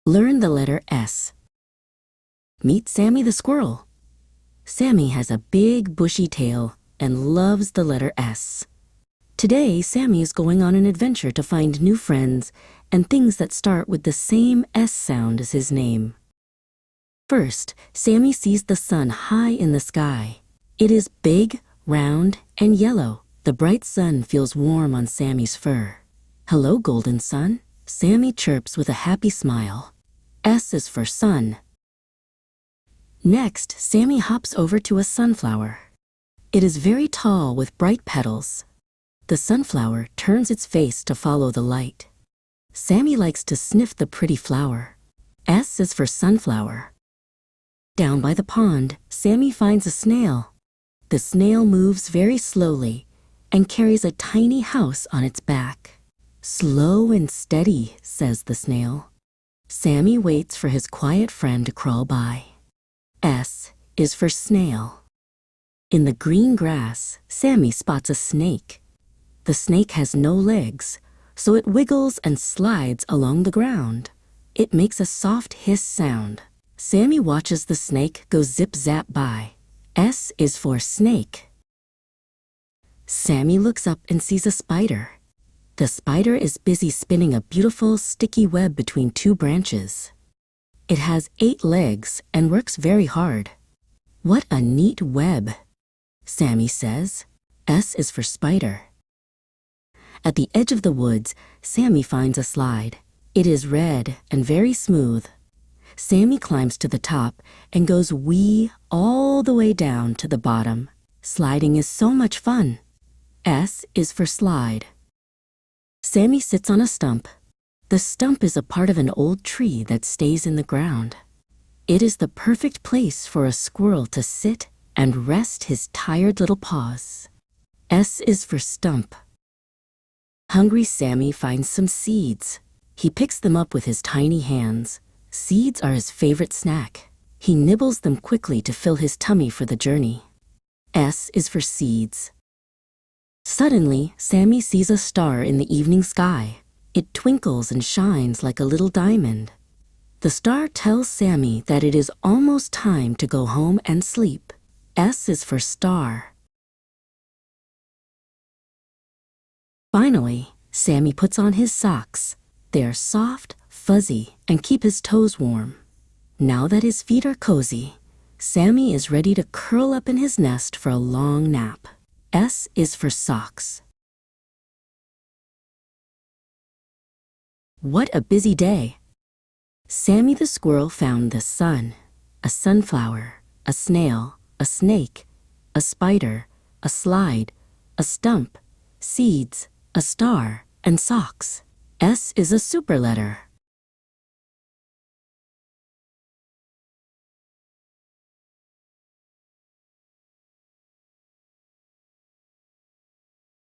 Learn the letter S. Meet Sammy the Squirrel. Sammy has a big bushy tail and loves the letter S. Today, Sammy is going on an adventure to find new friends and things that start with the same S sound as his name. First, Sammy sees the sun high in the sky. It is big, round, and yellow. The bright sun feels warm on Sammy's fur. "Hello, golden sun," Sammy chirps with a happy smile. S is for sun. Next, Sammy hops over to a sunflower. It is very tall with bright petals. The sunflower turns its face to follow the light. Sammy likes to sniff the pretty flower. S is for sunflower. Down by the pond, Sammy finds a snail. The snail moves very slowly and carries a tiny house on its back. "Slow and steady," says the snail. Sammy waits for his quiet friend to crawl by. S is for snail. In the green grass, Sammy spots a snake. The snake has no legs, so it wiggles and slides along the ground. It makes a soft hiss sound. Sammy watches the snake go zip-zap by. S is for snake. Sammy looks up and sees a spider. The spider is busy spinning a beautiful, sticky web between two branches. It has 8 legs and works very hard. "What a neat web," Sammy says. S is for spider. At the edge of the woods, Sammy finds a slide. It is red and very smooth. Sammy climbs to the top and goes wee all the way down to the bottom. Sliding is so much fun. S is for slide. Sammy sits on a stump. The stump is a part of an old tree that stays in the ground. It is the perfect place for a squirrel to sit and rest his tired little paws. S is for stump. Hungry Sammy finds some seeds. He picks them up with his tiny hands. Seeds are his favorite snack. He nibbles them quickly to fill his tummy for the journey. S is for seeds. Suddenly, Sammy sees a star in the evening sky. It twinkles and shines like a little diamond. The star tells Sammy that it is almost time to go home and sleep. S is for star. Finally, Sammy puts on his socks. They are soft, fuzzy, and keep his toes warm. Now that his feet are cozy, Sammy is ready to curl up in his nest for a long nap. S is for socks. What a busy day! Sammy the Squirrel found the sun, a sunflower, a snail, a snake, a spider, a slide, a stump, seeds, a star, and socks. S is a super letter.